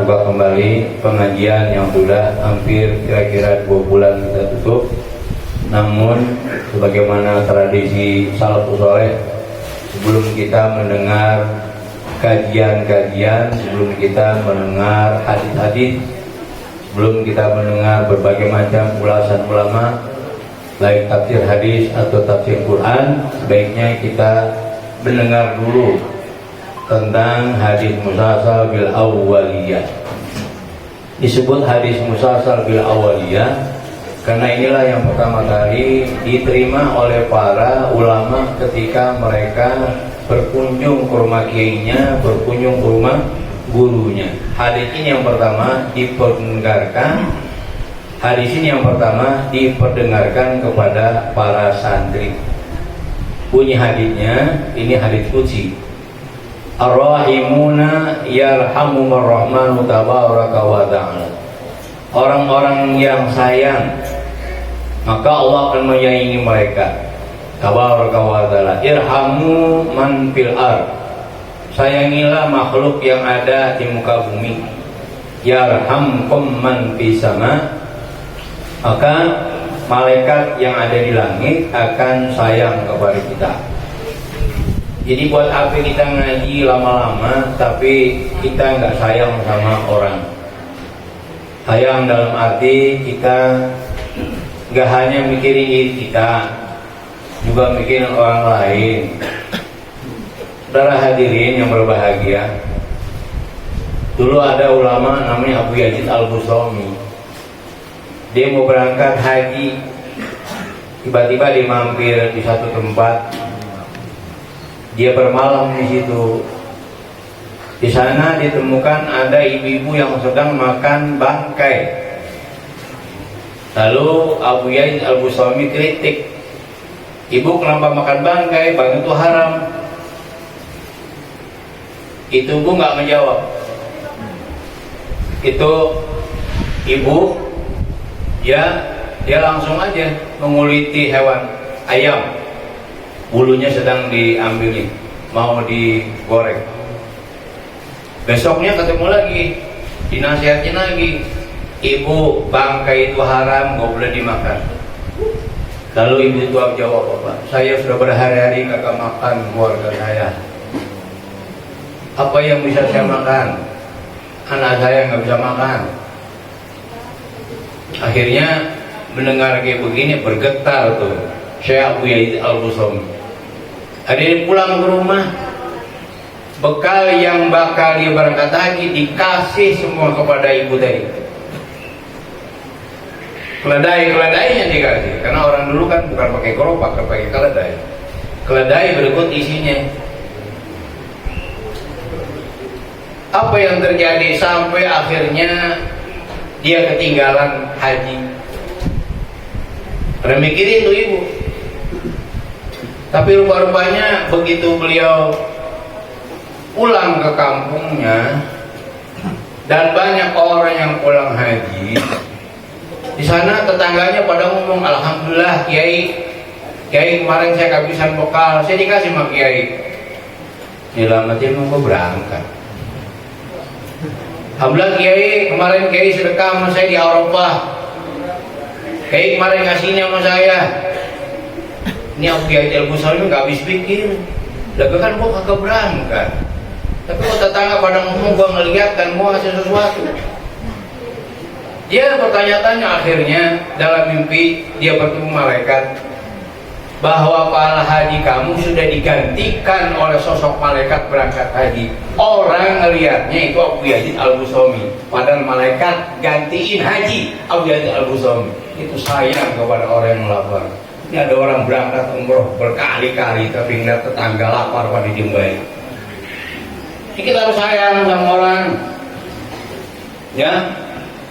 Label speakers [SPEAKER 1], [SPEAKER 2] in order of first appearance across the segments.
[SPEAKER 1] buka kembali pengajian yang sudah hampir kira-kira 2 bulan kita tutup. Namun sebagaimana tradisi salafus saleh, sebelum kita mendengar kajian-kajian, sebelum kita mendengar hadis-hadis, sebelum kita mendengar berbagai macam ulasan ulama, baik tafsir hadis atau tafsir Quran, sebaiknya kita mendengar dulu tentang hadis musalsal bil awwaliyah. Disebut hadis musalsal bil awwaliyah karena inilah yang pertama kali diterima oleh para ulama ketika mereka berkunjung ke rumah kiainya, berkunjung ke rumah gurunya. Hadis ini yang pertama diperdengarkan, hadis ini yang pertama diperdengarkan kepada para santri. Bunyi hadisnya, ini hadis qudsi. Ar-rahimuna yarhamumur rahmanu tabaraka wa ta'ala. Orang-orang yang sayang, maka Allah akan menyayangi mereka. Tabaraka wa ta'ala. Irhamu man fil ard. Sayangilah makhluk yang ada di muka bumi. Yarhamkum man fis sama. Maka malaikat yang ada di langit akan sayang kepada kita. Jadi buat apa kita ngaji lama-lama tapi kita nggak sayang sama orang? Sayang dalam arti kita nggak hanya mikirin diri kita, juga mikirin orang lain. Saudara hadirin yang berbahagia, dulu ada ulama namanya Abu Yazid Al-Bustami. Dia mau berangkat haji, tiba-tiba dia mampir di satu tempat. Dia bermalam di situ. Di sana ditemukan ada ibu-ibu yang sedang makan bangkai. Lalu Abu Yazid Al-Bustami kritik, ibu kenapa makan bangkai? Bangkai itu haram. Itu ibu nggak menjawab. Itu ibu, dia langsung aja menguliti hewan ayam. Bulunya sedang diambil nih, mau digoreng. Besoknya ketemu lagi, dinasihatin lagi, ibu bangkai itu haram, gak boleh dimakan. Lalu ibu itu jawab, Bapak, saya sudah berhari-hari kagak makan keluarga saya. Apa yang bisa saya makan? Anak saya nggak bisa makan. Akhirnya mendengar kayak begini bergetar tuh Syekh Abu Yazid Al-Bustami. Ada yang pulang ke rumah, bekal yang bakal dia berangkat haji dikasih semua kepada ibu tadi. Keledai-keledainya dikasih, karena orang dulu kan bukan pakai gerobak, pakai keledai. Keledai berikut isinya. Apa yang terjadi sampai akhirnya dia ketinggalan haji? Remikirin tuh ibu. Tapi rupa-rupanya begitu beliau pulang ke kampungnya dan banyak orang yang pulang haji, di sana tetangganya pada ngomong, alhamdulillah Kiai kemarin saya kehabisan bekal, saya dikasih sama Kiai. Nyelamatin mau berangkat. Alhamdulillah Kiai kemarin Kiai sedekah sama saya di Arafah. Kiai kemarin ngasihnya sama saya. Ini Abu Yazid Al-Bustami nggak habis pikir. Lalu kan gua kagak berangkat. Tapi kok tetangga pada ngomong gua ngeliat dan mau ngasih sesuatu. Dia bertanya-tanya, akhirnya dalam mimpi dia bertemu malaikat bahwa pahala haji kamu sudah digantikan oleh sosok malaikat berangkat haji. Orang ngelihatnya itu Abu Yazid Al-Bustami, padahal malaikat gantiin haji Abu Yazid Al-Bustami. Itu sayang kepada orang yang lapar. Ini ada orang berangkat umroh berkali-kali tapi ngeliat tetangga lapar pada dijumpai. Ini kita harus sayang sama orang. Ya,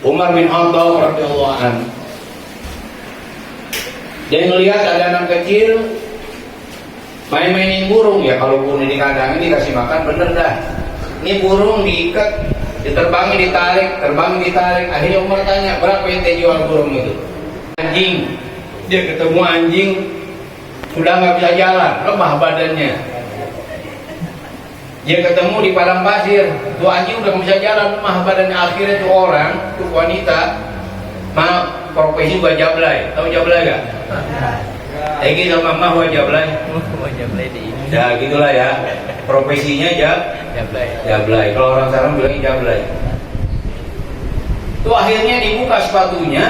[SPEAKER 1] Umar bin Khattab radhiyallahu anhu, dia ngelihat ada anak kecil main-mainin burung. Ya kalau burung di kandang ini dikasih makan bener dah. Ini burung diikat, diterbangin ditarik, Akhirnya Umar tanya, berapa ente jual burung itu? Anjing. Dia ketemu anjing sudah nggak bisa jalan, lemah badannya. Dia ketemu di padang pasir, tuh anjing udah bisa jalan, mah badannya akhirnya tuh orang, tuh wanita, mah profesi gua jablay, tahu jablay gak? Egi sama mah gua jablay.
[SPEAKER 2] Jablay di ini.
[SPEAKER 1] Ya gitulah ya, profesinya jablay. Kalau orang sekarang bilangnya jablay. Tuh akhirnya dibuka sepatunya,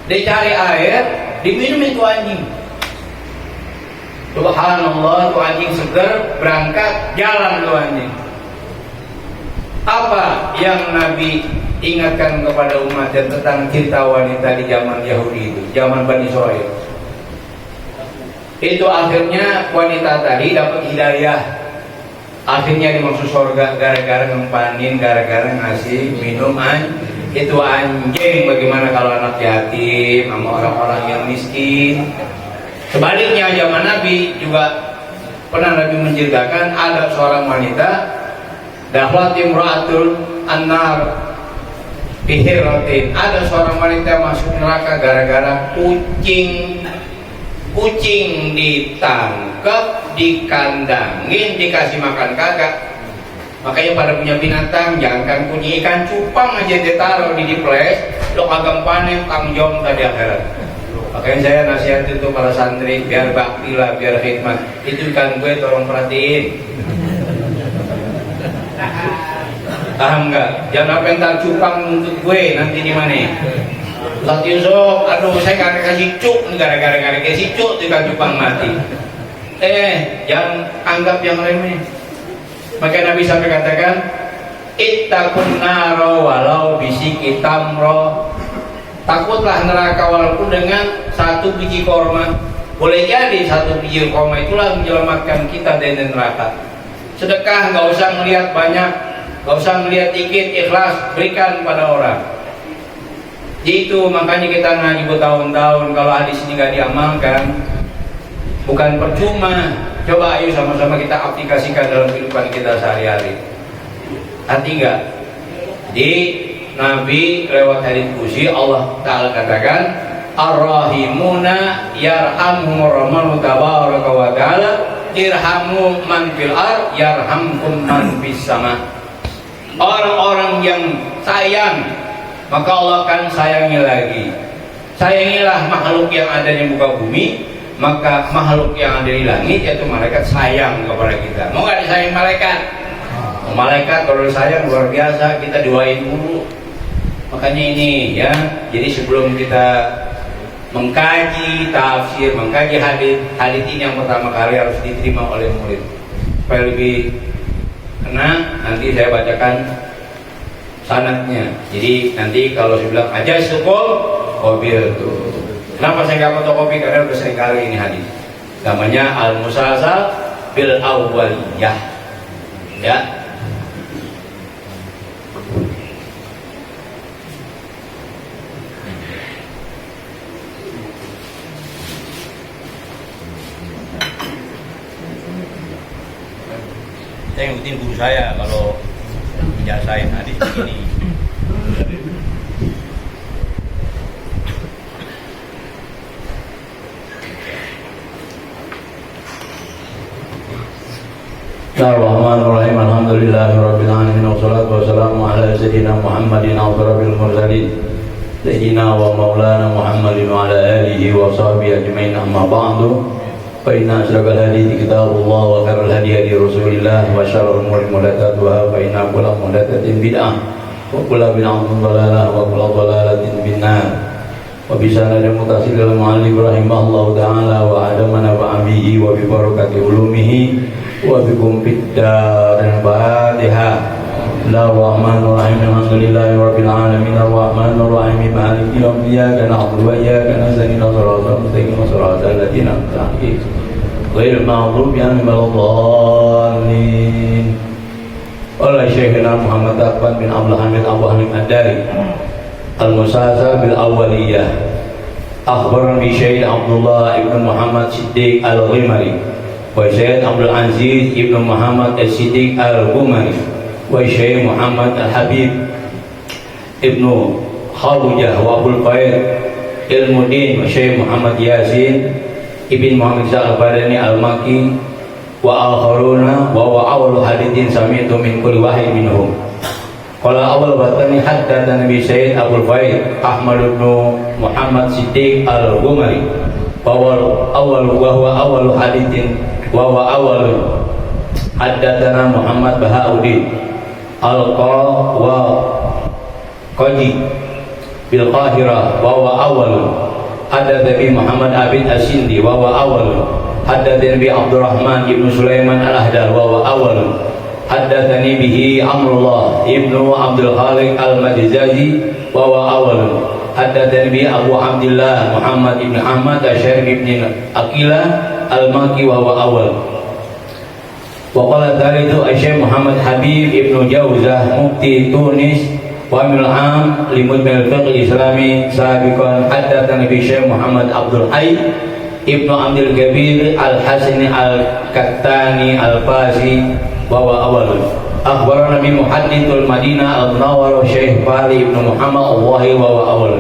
[SPEAKER 1] dicari air, diminumin tuh anjing. Subhanallah, tuh anjing seger, berangkat, jalan tuh anjing. Apa yang Nabi ingatkan kepada umat dan tentang cinta wanita di zaman Yahudi itu, zaman Bani Israil? Itu akhirnya wanita tadi dapat hidayah. Akhirnya dimaksud surga gara-gara ngempanin, gara-gara ngasih minum itu anjing. Bagaimana kalau anak yatim sama orang-orang yang miskin? Sebaliknya zaman Nabi juga pernah Nabi menceritakan ada seorang wanita dahlat imra'atul annar bihiratin, ada seorang wanita masuk neraka gara-gara kucing ditangkap, dikandangin, dikasih makan kagak. Makanya pada punya binatang jangankan kucing, ikan cupang aja ditaruh di diples, lo kagak panen, tanggung jawab tadi akhirat. Makanya saya nasihat itu para santri, biar bakti lah, biar khidmat. Itu ikan gue tolong perhatiin. Paham nggak? Jangan apa entar cupang untuk gue nanti di mana? Ustaz Yusuf, aduh saya kagak kasih cuk, gara-gara kasih cuk tuh ikan cupang mati. Jangan anggap yang remeh. Maka Nabi sampai katakan, ittaqun naro walau bisiki tamro. Takutlah neraka walaupun dengan satu biji korma. Boleh jadi satu biji korma itulah menyelamatkan kita dari neraka. Sedekah nggak usah melihat banyak, nggak usah melihat dikit, ikhlas berikan pada orang. Itu makanya kita ngaji bertahun-tahun, kalau hadis ini nggak diamalkan bukan percuma. Coba ayo sama-sama kita aplikasikan dalam kehidupan kita sehari-hari. Hati nggak? Di Nabi lewat hadis qudsi Allah Ta'ala katakan ar-rahimuna yarhamhumur rahmanu tabaraka wa ta'ala irhamu man fil ar yarhamkum man fis sama. Orang-orang yang sayang maka Allah akan sayangi lagi. Sayangilah makhluk yang ada di muka bumi, maka makhluk yang ada di langit yaitu malaikat sayang kepada kita. Mau gak disayang malaikat? Malaikat kalau sayang luar biasa, kita doain dulu. Makanya ini ya, jadi sebelum kita mengkaji tafsir, mengkaji hadis ini yang pertama kali harus diterima oleh murid. Supaya lebih kena, nanti saya bacakan sanadnya. Jadi nanti kalau saya bilang aja syukur kobil tuh. Kenapa saya nggak fotokopi? Karena udah sering kali ini hadis. Namanya al-musalsal bil awwaliyah. Ya. Saya ngikutin guru saya kalau menjasain hadis begini. Bismillahirrahmanirrahim. Alhamdulillahirabbil alamin wassalatu wassalamu ala sayyidina Muhammadin asyrafil mursalin sayyidina wa maulana Muhammadin wa ala alihi wa sahbihi ajmain. Amma ba'du. Fa inna asyrafal hadits kitabullah wa khairal hadi hadi Rasulillah wa syarrul umuri muhdatsatuha fa inna kulla muhdatsatin bid'ah wa kulla bid'atin dhalalah wa kulla dhalalatin finnar. Wa bisanadil mutasil al-mu'allif rahimahullahu ta'ala wa adamana wa bihi wa bi barakati ulumihi wa bikum fiddar al-Fatihah. Bismillahirrahmanirrahim. Alhamdulillahi rabbil alamin arrahmanir rahim maliki yaumiddin iyyaka na'budu wa iyyaka nasta'in ihdinas siratal ladzina an'amta 'alaihim ghairil maghdubi 'alaihim waladdallin. Oleh Syekhina Muhammad Taqwan bin Abdul Hamid Abu Halim Ad-Dari al-musalsal bil awwaliyah. Akhbarana bi Syekh Abdullah ibn Muhammad Siddiq al-Ghimari wa Syekh Abdul Aziz ibn Muhammad As-Siddiq al-Ghumari wa Syekh Muhammad Al-Habib ibnu Khawujah wa Abul Faid Ilmuddin wa Syekh Muhammad Yasin ibn Muhammad Al-Badani Al-Maki wa akharuna wa awwalu hadithin sami'tu min kulli wahid minhum. Qala awal batani haddatsana bi Sayyid Abdul Faid Ahmad bin Muhammad Siddiq Al-Ghumari wa huwa awwalu hadithin wa awwalu haddatsana Muhammad Bahauddin Al-Qadi bil Qahirah wa huwa awwalu haddatsani Muhammad Abid As-Sindi wa huwa awwalu haddatsani bi Abdurrahman ibnu Sulaiman Al-Ahdal wa huwa awwalu haddatsani bihi Amrullah ibnu Abdul Khaliq Al-Majzazi wa huwa awwalu haddatsani bi Abu Abdullah Muhammad ibn Ahmad Asy-Syarif ibn Aqilah Al-Makki wa huwa awwal. Wa qala dzalitu Asy-Syaikh Muhammad Habib ibnu Jauzah mufti Tunis wa min al-am li mujmal fiqh islami sabiqan haddatsani bi Syekh Muhammad Abdul Hayy ibnu Abdul Kabir Al-Hasani Al-Kattani Al-Fasi wa huwa awwal. Akhbarana bi muhaddithul Madinah Al-Munawwarah Syekh Fahri ibnu Muhammad Allahi wa huwa awwal.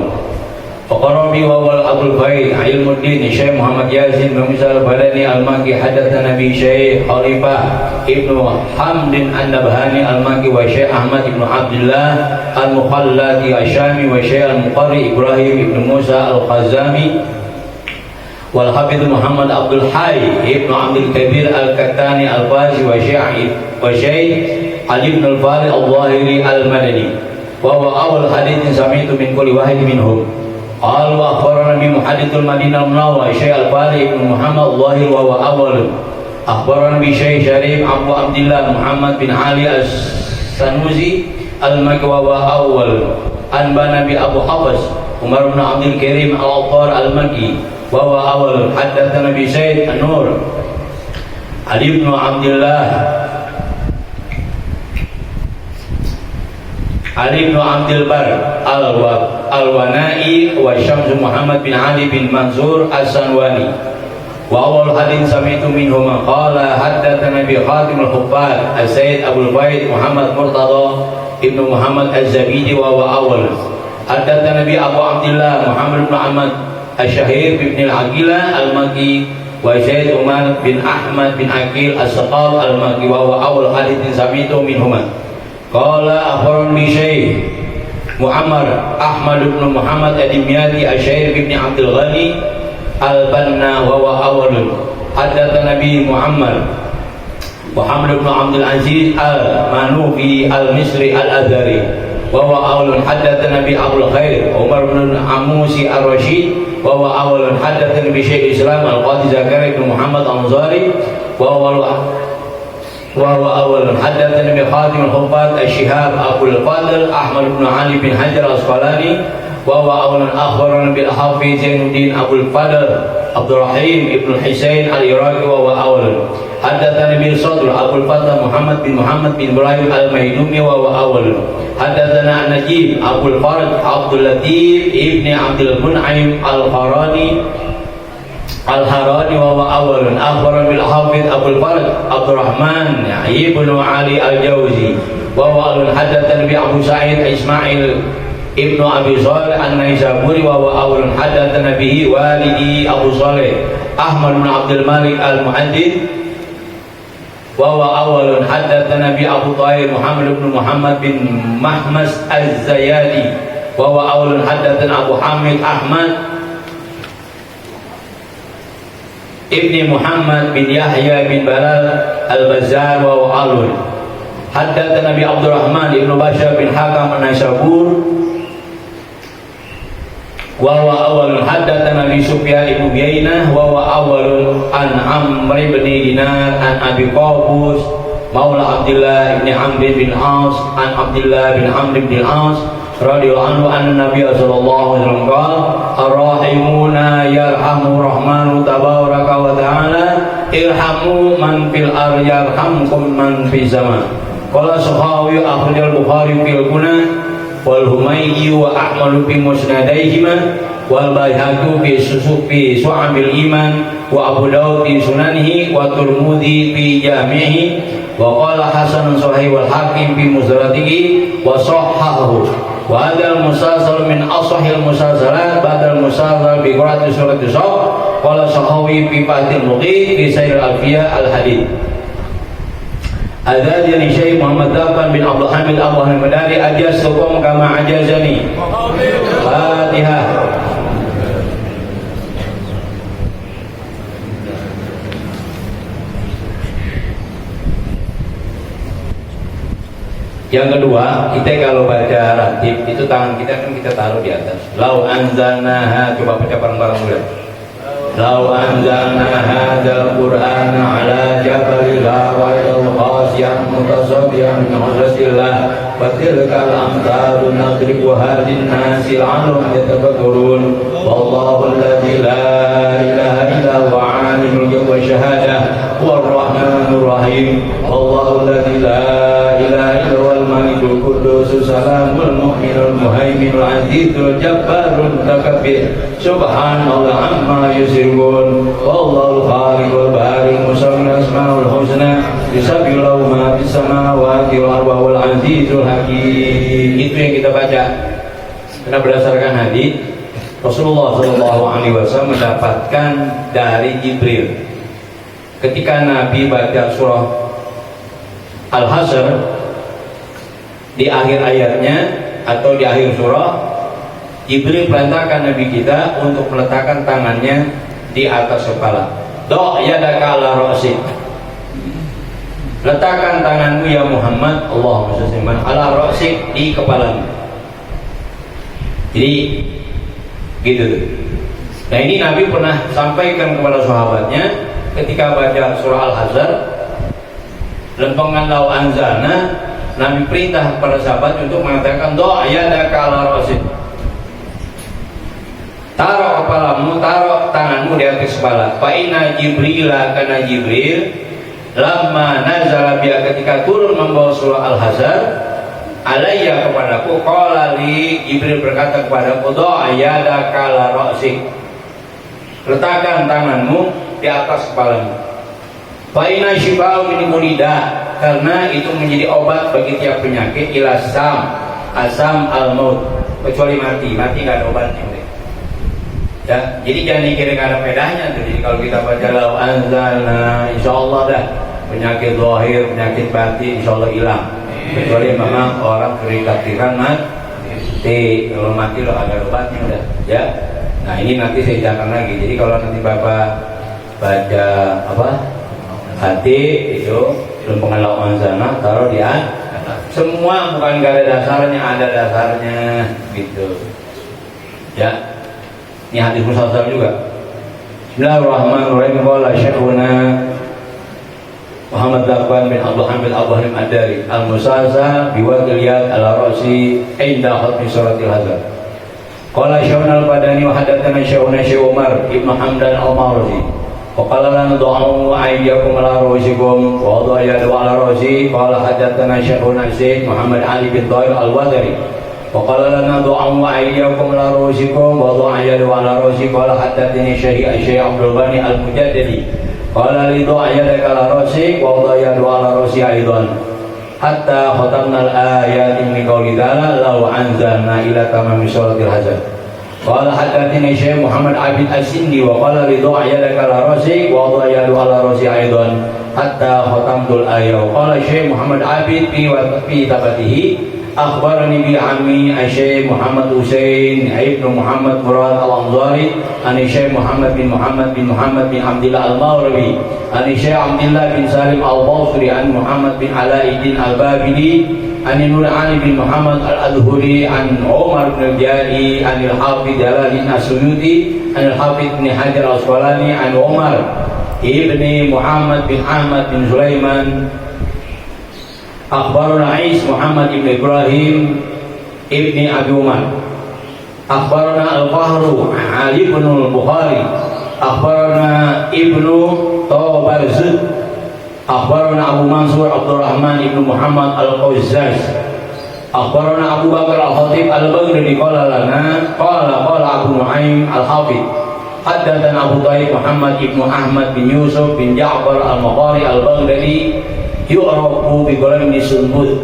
[SPEAKER 1] Faqarabi wa huwa Abdul Faid Ilmuddin Syekh Muhammad Yasin bin Misal Badani Al-Makki haddatsana bi Syekh Khalifah ibnu Hamdin An-Nabhani Al-Makki wa Syekh Ahmad ibnu Abdullah Al-Mukhallati Asyami wa Syekh Al-Muqarri Ibrahim ibnu Musa Al-Khazami wal Hafidz Muhammad Abdul Hayy ibnu Abdul Kabir Al-Kattani Al-Fazi wa Syekh Ali ibn Al-Farid Al-Zahiri Al-Madani wa huwa awwal haditsin sami'tu min kulli wahid minhum. Qalu akhbarana bi muhaddithul Madinah Al-Munawwarah Syekh Al-Fari ibn Muhammad Al-Zahiri wa huwa awwal. Akhbarana bi Syekh Syarif Abu Abdullah Muhammad bin Ali As-Sanusi Al-Makki wa huwa awwal. Anbana bi Abu Hafs Umar bin Abdul Karim Al-Attar Al-Makki wa huwa awwal. Haddatsana bi Sayyid An-Nur Ali ibn Abdullah Ali bin Abdul Bar Al-Wanai wa Syams Muhammad bin Ali bin Mansur As-Sanwani wa awal hadin sami'tu minhum qala haddatsana bi Khatim al-Huffaz As-Sayyid Abdul Faid Muhammad Murtada ibnu Muhammad Az-Zabidi wa huwa awal. Haddatsana bi Abu Abdullah Muhammad bin Ahmad Asy-Syahir bin Al-Aqilah Al-Makki wa Sayyid Umar bin Ahmad bin Aqil As-Saqaf Al-Makki wa huwa awal hadin sami'tu minhum. Qala akhbarani Syekh Muhammad Ahmad bin Muhammad Ad-Dimyati Asy-Syair bin Abdul Ghani Al-Banna wa huwa awwalun. Haddatsana Nabi Muhammad bin Abdul Aziz Al-Manufi Al-Misri Al-Azhari wa huwa awwalun. Haddatsana Nabi Abdul Khair Umar bin Amusi Ar-Rasyid wa huwa awwalun. Haddatsana Nabi Syekh Islam Al-Qadi Zakaria bin Muhammad Al-Ansari wa huwa awwalun. Haddatsana bi Khatim al-Huffaz Asy-Syihab Abdul Fadl Ahmad bin Ali bin Hajar Al-Asqalani wa huwa awwalun. Akhbarana bil Hafiz Zainuddin Abdul Fadl Abdurrahim ibn Husain Al-Iraqi wa huwa awwalun. Haddatsana bi Sadr Abdul Fattah Muhammad bin Ibrahim Al-Maidumi wa huwa awwalun. Haddatsana Najib Abdul Farad Abdul Latif ibn Abdul Mun'im Al-Qarani Al-Harani wa huwa awwalun. Akhbarana bil Hafiz Abdul Farad Abdurrahman ibnu Ali Al-Jauzi wa huwa awwalun. Haddatsana bi Abu Sa'id Ismail ibnu Abi Shalih An-Naisaburi wa huwa awwalun. Haddatsana bihi walidi Abu Shalih Ahmad bin Abdul Malik Al-Muhaddits wa huwa awwalun. Haddatsana bi Abu Thahir Muhammad bin Muhammad bin Mahmas Az-Zayadi wa huwa awwalun. Haddatsana Abu Hamid Ahmad Ibni Muhammad bin Yahya bin Balal Al-Bazzar wa huwa awwalun. Haddatsana Nabi Abdurrahman ibnu Bashar bin Hakam An-Naisabur wa huwa awwalun. Haddatsana Nabi Sufyan ibnu Uyainah wa huwa awwalun. An Amr ibn Dinar an Abi Qabus Maula Abdullah ibn Amr bin As an Abdullah bin Amr bin As radhiyallahu anhu anna Nabiy sallallahu alaihi wasallam qala ar-rahimuna yarhamu rahmanu tabaraka wa ta'ala irhamu man fil ardi yarhamkum man fis sama. Qala Sakhawi akhrajal Bukhari fil Kunah wal Humaydi wa Ahmad fi musnadaihima wal Baihaqi fi Syu'abil Iman wa Abu Dawud fi Sunanihi wa Tirmidzi fi Jami'ihi wa qala Hasan Sahih wal Hakim fi Musnadihi wa sahhahu wa hadal musalsal min ashahil musalsalat badal musalsal bi qira'ati surati Shaf Qala Sakhawi fi Fathil Mughith fi Sair Al-Alfiyah Al-Hadith. Adzani Syekh Muhammad Dafan bin Abdul Hamid Al-Madani ajaztukum kama ajazani. Fatihah. Yang kedua, kita kalau baca ratib itu tangan kita kan kita taruh di atas. Lau anzalnaha, coba baca bareng-bareng dulu. Lau anzalna hadzal Qur'ana ala jabalin la ra'aytahu khashi'an mutasaddian min khashyatillah wa tilkal amsalu nadribuha lin-nasi la'allahum yatafakkarun. Wallahu alladzi la ilaha illa huwa 'alimul ghaibi wasyahadah huwar rahmanur rahim. Wallahu alladzi la ilaha illa huwal malikul quddus salamul mu'minul muhaiminul azizul jabbarul mutakabbir. Subhanallah amma yusyrikun. Wallahul khaliqul bari musawwirul asmaul husna yusabbihu ma fis samawati wal ardi wal azizul hakim. Itu yang kita baca. Karena berdasarkan hadis Rasulullah SAW mendapatkan dari Jibril ketika Nabi baca surah Al-Hasr di akhir ayatnya atau di akhir surah, Jibril perintahkan Nabi kita untuk meletakkan tangannya di atas kepala. Do' yadaka ala ra'sik. Letakkan tanganmu ya Muhammad, Allahumma shalli ala ra'sik, di kepalamu. Jadi gitu tuh. Nah ini Nabi pernah sampaikan kepada sahabatnya ketika baca surah Al-Hasr, lempengan lau anzalna, Nabi perintah kepada sahabat untuk mengatakan do' yadaka ala ra'sik. Taruh kepalamu, taruh tanganmu di atas kepala. Fa inna Jibrila, karena Jibril lamma nazala biya, ketika turun membawa surah Al-Hasr alayya, kepadaku, qala li, Jibril berkata kepadaku, do' yadaka ala ra'sik, letakkan tanganmu di atas kepalamu. Fa inna shifa'u min kulida, karena itu menjadi obat bagi tiap penyakit, ila sam, asam al-maut, kecuali mati nggak ada obatnya. Ya, jadi jangan dikira ada pedahnya tuh. Jadi kalau kita baca lau anzalna, insyaallah dah penyakit zahir, penyakit batin insyaallah hilang. Kecuali memang orang berikatiran mati. Kalau mati lo ada obatnya udah. Ya. Nah ini nanti saya jelaskan lagi. Jadi kalau nanti Bapak baca apa hati itu lempengan lau anzalna, taruh di atas. Semua bukan gak ada dasarnya, ada dasarnya gitu. Ya. Ini hadis musalsal juga. Bismillahirrahmanirrahim. Qala Syekhuna Muhammad Dafan bin Abdul Hamid Al-Bahrim Ad-Dari al-musalsal biwadil yad ala ra'si inda khatmi suratil Hasr. Qala Syekhuna Al-Badani wa hadatsana Syekhuna Syekh Umar Ibnu Hamdan Al-Marwazi. Wa qala lana du'u ayyakum ala ra'sikum wa du'a yadu ala ra'si. Qala hadatsana Syekhuna Syekh Muhammad Ali bin Tahir Al-Wadari. وقال لنا ضعوا أيديكم على رؤوسكم وضع يده على رؤوسي. قال حدثني الشيخ عبد الغني المجددي قال لي ضع يدك على رؤوسك وضع يده على رؤوسي أيضا حتى ختمنا الآيات من قوله تعالى لو أنزلنا إلى تمام سورة الحزب. قال حدثني الشيخ محمد عبد السندي وقال لي ضع يدك على رؤوسك وضع يده على رؤوسي أيضا حتى ختمت الآية. قال الشيخ محمد عبد في ثبته أخبرني بعمي الشيخ محمد حسين ابن محمد مراد الأنصاري عن الشيخ محمد بن عبد الله المغربي عن الشيخ عبد الله بن سالم البصري عن محمد بن علاء الدين البابلي عن نور علي بن محمد الأزهري عن عمر بن الجاري عن الحافظ جلال الدين السيوطي عن الحافظ بن حجر العسقلاني عن عمر ابن محمد بن أحمد بن سليمان Akhbarana Ais Muhammad ibn Ibrahim ibni Abi Umar. Akhbarana Al-Fahru Ali ibn Al-Bukhari. Akhbarana Ibnu Tabarz. Akhbarana Abu Mansur Abdurrahman ibn Muhammad Al-Qazzaz. Akhbarana Abu Bakar Al-Khatib Al-Baghdadi qala lana qala Abu Nuaim Al-Hafidh haddatsana Abu Thayyib Muhammad ibn Ahmad bin Yusuf bin Ja'far Al-Maqari Al-Baghdadi yu'rafu bi qalam Sunbud.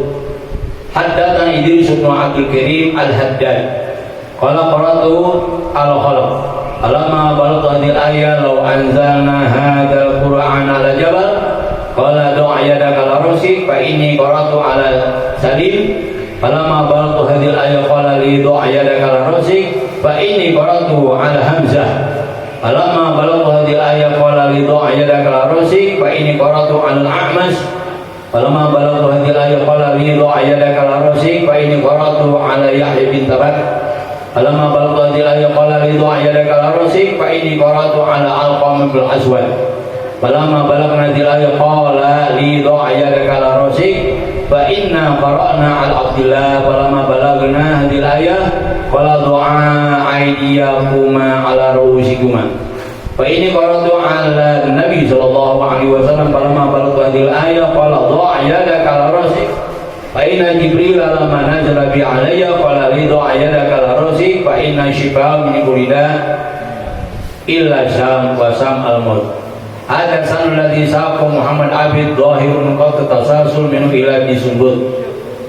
[SPEAKER 1] Haddatsana Idris bin Abdul Karim Al-Haddad qala qara'tu al-Khalaq Falamma balagha hadhihi al-ayah law anzalna hadzal qur'ana 'ala jabal qala du'a yadaka la rusik fa inni qara'tu 'ala salim. Falamma balagha hadhihi al-ayah qala li du'a yadaka la rusik fa inni qara'tu 'ala hamzah. Falamma balagha hadhihi al-ayah qala li du'a yadaka la rusik fa inni qara'tu 'ala al-a'mash. Falamma balagha hadhihi al-ayah qala li du'a yadaka la rusik fa inni qara'tu 'ala Yahya bin Tabat. Falamma balagha hadhihi al-ayah qala li du'a yadaka la rusik fa inni qara'tu 'ala Alqamah bil Aswad. Falamma balagha hadhihi al-ayah qala li du'a yadaka la rusik fa inna qara'na 'ala Abdillah. Falamma balagna hadhihi al-ayah qala du'a aydiyakuma 'ala ru'usikuma fa inni qara'tu 'ala Nabi sallallahu alaihi wasallam. Falamma balagha hadhihi al-ayah qala du'a yadaka la rusik fa inna Jibril lamma nazala bi alayya qala li du'a yadaka la rusik fa inna shifa min kulida illa syam wa sam al-maut. Hadha sanul ladzi saqa Muhammad Abid dhahirun qad tasalsul min ila disumbut.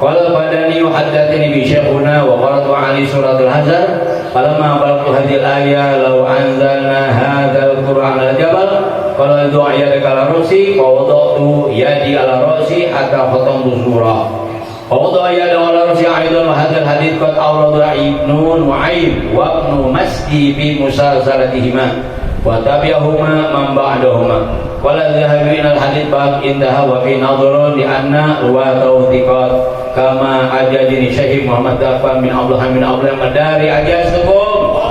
[SPEAKER 1] Qala badani yuhaddatsani bi syekhuna wa qara'tu ali surat al-hazar. Falamma balagha hadhihi al-ayah law anzalna hadzal qur'ana al-jabal qala du'a yadaka la rusik fa wada'tu yadi ala ra'si hatta khatamtu surah. Qawda ayat ala rasi aidan hadal hadits qad awrada Ibnu Nu'aym wa Ibnu Masdi bi musalsalatihima wa tabi'ahuma man ba'dahuma wala dhahabi al hadits bab indaha wa fi nadhrun li anna wa tawthiqat kama ajajini Syekh Muhammad Dafan bin Abdullah bin Abdullah Madari ajastukum